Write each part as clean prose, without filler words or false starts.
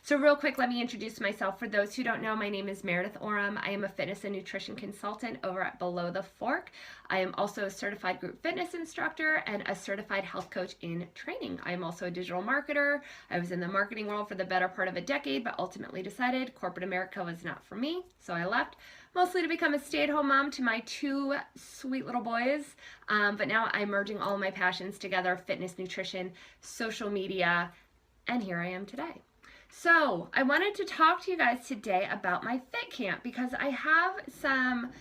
So real quick, let me introduce myself. For those who don't know, my name is Meredith Oram. I am a fitness and nutrition consultant over at Below the Fork. I am also a certified group fitness instructor and a certified health coach in training. I am also a digital marketer. I was in the marketing world for the better part of a decade, but ultimately decided corporate America was not for me, so I left, mostly to become a stay-at-home mom to my two sweet little boys. But now I'm merging all of my passions together: fitness, nutrition, social media, and here I am today. So I wanted to talk to you guys today about my Fitcamp because I have some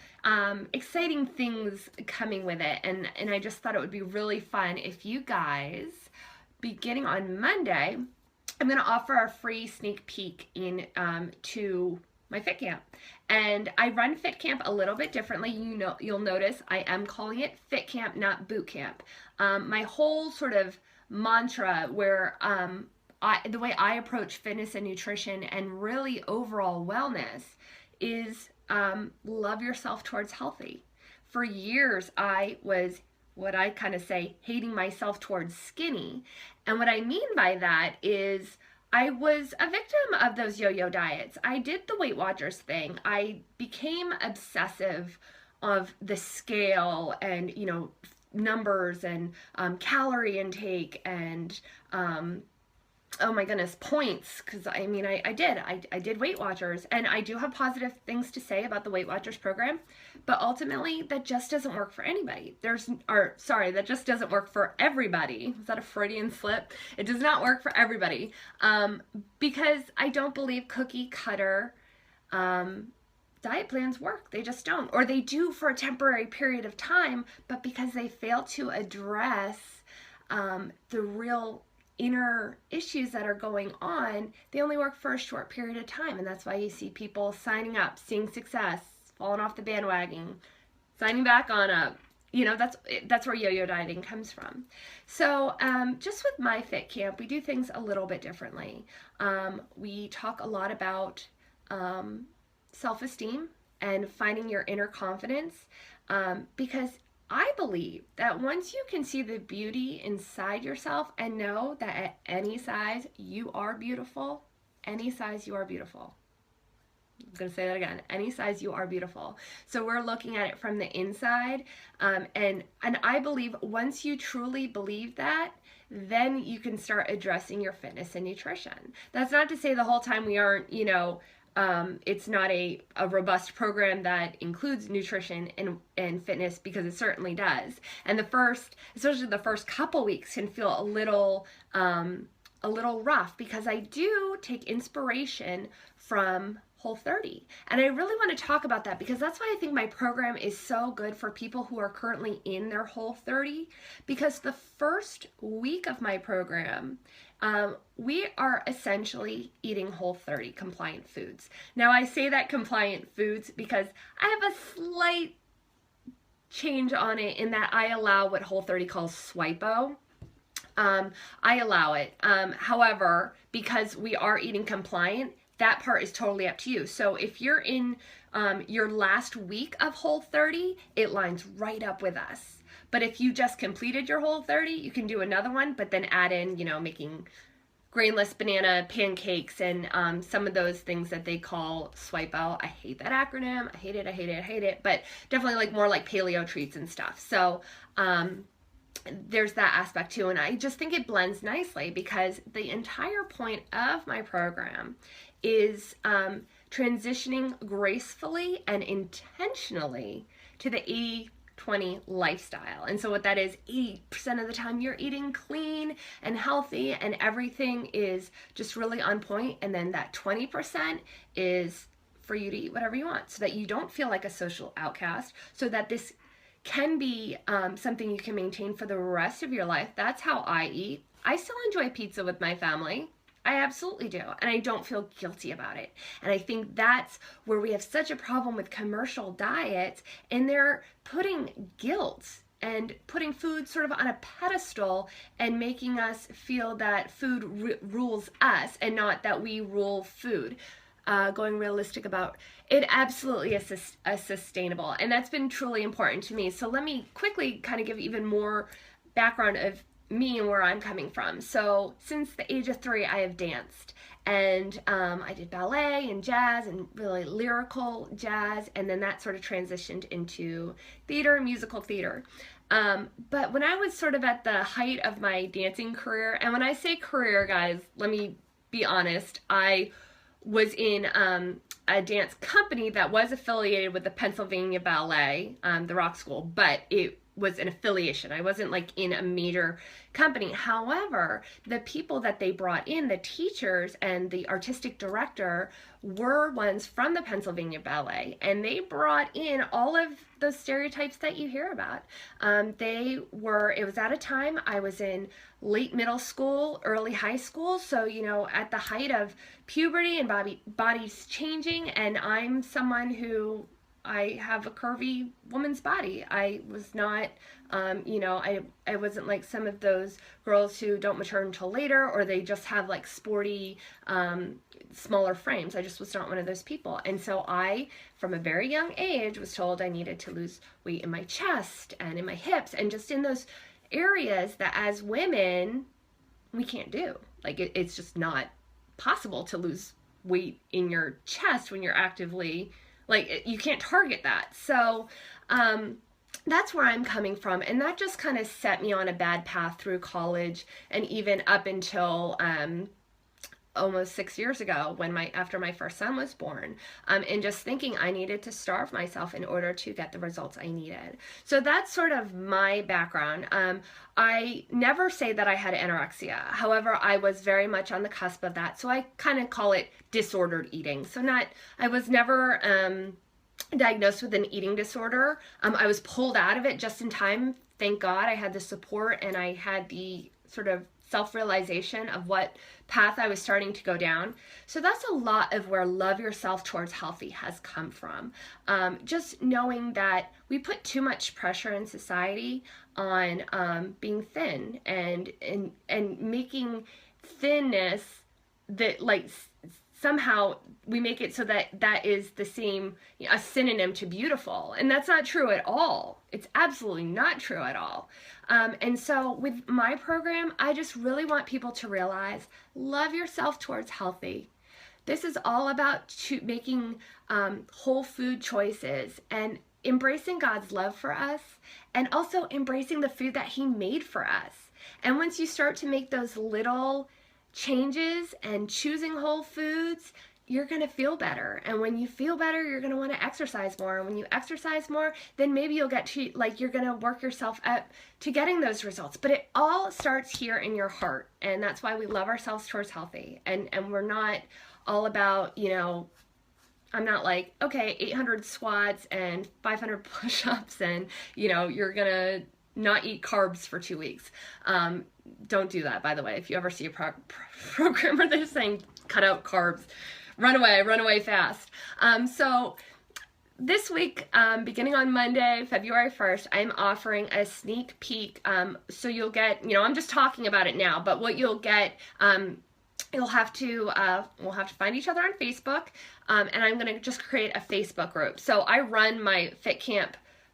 exciting things coming with it, and I just thought it would be really fun if you guys, beginning on Monday, I'm going to offer a free sneak peek in to my Fitcamp. And I run Fitcamp a little bit differently. You'll notice I am calling it Fitcamp, not boot camp. My whole sort of mantra where the way I approach fitness and nutrition and really overall wellness is love yourself towards healthy. For years, I was what I kind of say hating myself towards skinny. And what I mean by that is I was a victim of those yo-yo diets. I did the Weight Watchers thing. I became obsessive of the scale and, numbers and calorie intake and oh my goodness, points, because I did Weight Watchers, and I do have positive things to say about the Weight Watchers program, but ultimately that just doesn't work for anybody. That just doesn't work for everybody. Was that a Freudian slip? It does not work for everybody, because I don't believe cookie cutter diet plans work. They just don't, or they do for a temporary period of time, but because they fail to address the real inner issues that are going on, they only work for a short period of time. And that's why you see people signing up, seeing success, falling off the bandwagon, signing back on up. That's where yo-yo dieting comes from. So just with my Fitcamp, we do things a little bit differently. We talk a lot about self-esteem and finding your inner confidence, because I believe that once you can see the beauty inside yourself and know that at any size you are beautiful, any size you are beautiful. I'm going to say that again. Any size you are beautiful. So we're looking at it from the inside, and I believe once you truly believe that, then you can start addressing your fitness and nutrition. That's not to say the whole time we aren't, it's not a robust program that includes nutrition and fitness, because it certainly does. And especially the first couple weeks can feel a little rough, because I do take inspiration from Whole30. And I really want to talk about that, because that's why I think my program is so good for people who are currently in their Whole30, because the first week of my program, we are essentially eating Whole30 compliant foods. Now I say that compliant foods because I have a slight change on it in that I allow what Whole30 calls SWIPO. I allow it. However, because we are eating compliant, that part is totally up to you. So if you're in your last week of Whole30, it lines right up with us. But if you just completed your Whole30, you can do another one, but then add in, making grainless banana pancakes and some of those things that they call SWIPO. I hate that acronym. I hate it. But definitely more like paleo treats and stuff. So there's that aspect too. And I just think it blends nicely, because the entire point of my program is transitioning gracefully and intentionally to the 80-20 lifestyle. And so what that is, 80% of the time you're eating clean and healthy and everything is just really on point, and then that 20% is for you to eat whatever you want, so that you don't feel like a social outcast, so that this can be something you can maintain for the rest of your life. That's how I eat. I still enjoy pizza with my family. I absolutely do, and I don't feel guilty about it. And I think that's where we have such a problem with commercial diets, and they're putting guilt and putting food sort of on a pedestal and making us feel that food rules us and not that we rule food. Going realistic about it absolutely is sustainable, and that's been truly important to me. So let me quickly kind of give even more background of me and where I'm coming from. So since the age of 3, I have danced, And I did ballet and jazz and really lyrical jazz, and then that sort of transitioned into theater, musical theater. But when I was sort of at the height of my dancing career, and when I say career, guys, let me be honest, I was in a dance company that was affiliated with the Pennsylvania Ballet, the rock school, but it was an affiliation. I wasn't like in a major company. However, the people that they brought in, the teachers and the artistic director, were ones from the Pennsylvania Ballet, and they brought in all of those stereotypes that you hear about. It was at a time I was in late middle school, early high school, so, at the height of puberty and body's changing, and I'm someone who I have a curvy woman's body. I was not, I wasn't like some of those girls who don't mature until later, or they just have like sporty, smaller frames. I just was not one of those people. And so I, from a very young age, was told I needed to lose weight in my chest and in my hips and just in those areas that as women, we can't do. Like it's just not possible to lose weight in your chest when you're actively, like, you can't target that. So that's where I'm coming from, and that just kind of set me on a bad path through college, and even up until almost 6 years ago, after my first son was born, and just thinking I needed to starve myself in order to get the results I needed. So that's sort of my background. I never say that I had anorexia. However, I was very much on the cusp of that. So I kind of call it disordered eating. I was never diagnosed with an eating disorder. I was pulled out of it just in time. Thank God I had the support, and I had the sort of self-realization of what path I was starting to go down. So that's a lot of where Love Yourself Towards Healthy has come from. Just knowing that we put too much pressure in society on being thin and making thinness that, like, somehow we make it so that that is the same, a synonym to beautiful. And that's not true at all. It's absolutely not true at all. And so with my program, I just really want people to realize, love yourself towards healthy. This is all about making whole food choices and embracing God's love for us, and also embracing the food that He made for us. And once you start to make those little changes and choosing whole foods, you're going to feel better. And when you feel better, you're going to want to exercise more. And when you exercise more, then maybe you'll get to, like, you're going to work yourself up to getting those results. But it all starts here in your heart. And that's why we love ourselves towards healthy. And we're not all about, I'm not like, okay, 800 squats and 500 push-ups and, you're going to not eat carbs for 2 weeks. Don't do that, by the way. If you ever see a program where they're saying cut out carbs, run away fast. So this week, beginning on Monday, February 1st, I'm offering a sneak peek. So you'll get, I'm just talking about it now, but what you'll get, we'll have to find each other on Facebook, and I'm going to just create a Facebook group. So I run my Fitcamp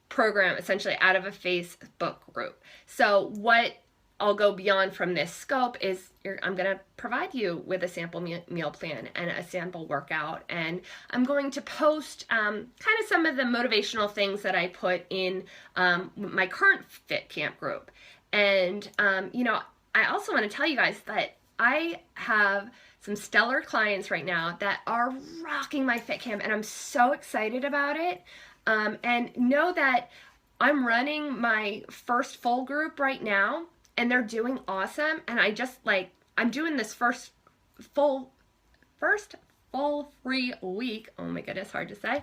program essentially out of a Facebook group. So what I'll go beyond from this scope is I'm going to provide you with a sample meal plan and a sample workout, and I'm going to post kind of some of the motivational things that I put in my current Fitcamp group. And I also want to tell you guys that I have some stellar clients right now that are rocking my Fitcamp, and I'm so excited about it. And know that I'm running my first full group right now, and they're doing awesome. And I'm doing this first full free week. Oh my goodness, hard to say.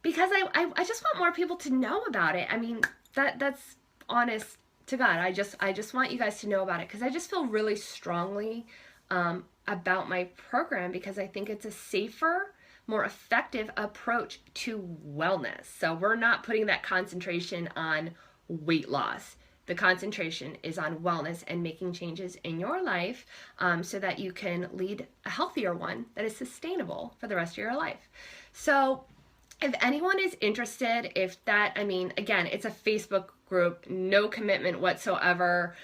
Because I just want more people to know about it. I mean, that's honest to God. I just want you guys to know about it, because I just feel really strongly about my program, because I think it's a safer, more effective approach to wellness. So we're not putting that concentration on weight loss. The concentration is on wellness and making changes in your life so that you can lead a healthier one that is sustainable for the rest of your life. So if anyone is interested, again, it's a Facebook group, no commitment whatsoever.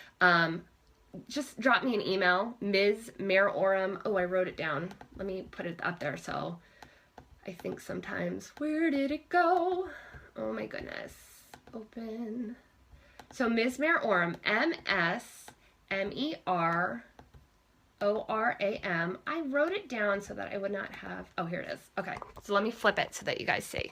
just drop me an email, Ms. Marorum. Oh, I wrote it down. Let me put it up there. So I think sometimes, where did it go? Oh my goodness. Open. So Ms. Marorum, MSMERORAM. I wrote it down so that I would not have, oh, here it is. Okay, so let me flip it so that you guys see.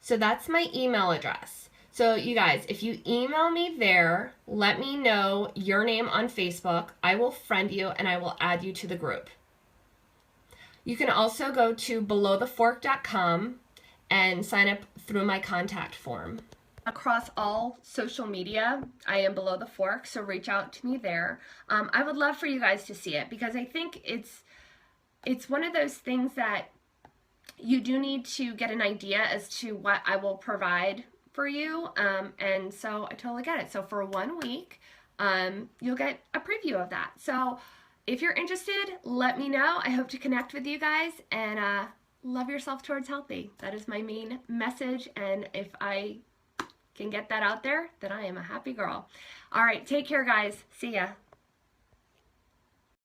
So that's my email address. So you guys, if you email me there, let me know your name on Facebook. I will friend you and I will add you to the group. You can also go to belowthefork.com and sign up through my contact form. Across all social media, I am Below the Fork, so reach out to me there. I would love for you guys to see it because I think it's one of those things that you do need to get an idea as to what I will provide for you, and so I totally get it. So for 1 week, you'll get a preview of that. So if you're interested, let me know. I hope to connect with you guys, and love yourself towards healthy. That is my main message, and if I can get that out there, then I am a happy girl. All right, take care, guys. See ya.